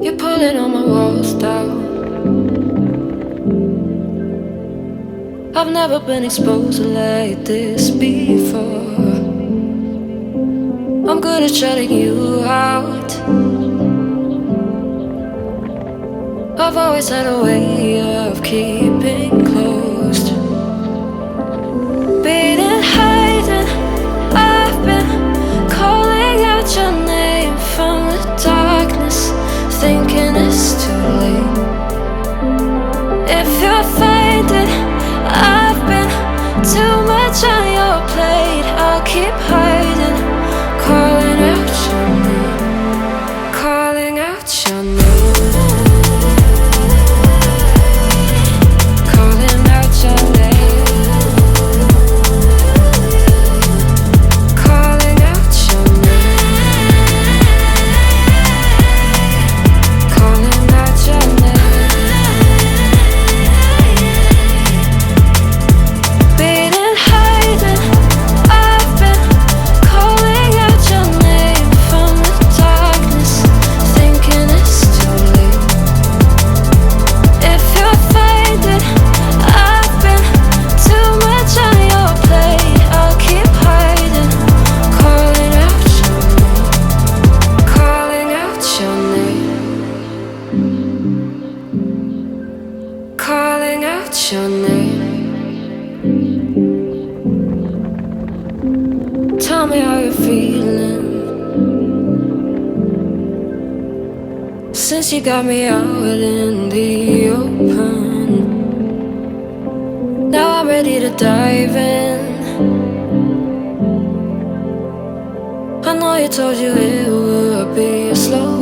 You're pulling on my walls down. I've never been exposed like this before. I'm good at shutting you out. I've always had a way of keeping closed. Beating, hiding, I've been calling out your name from the darkness, thinking it's too late. If you're finding I've been too much on your plate, I'll keep hiding, calling out your name, calling out your name. Calling out your name. Tell me how you're feeling since you got me out in the open. Now I'm ready to dive in. I know you told you it would be a slow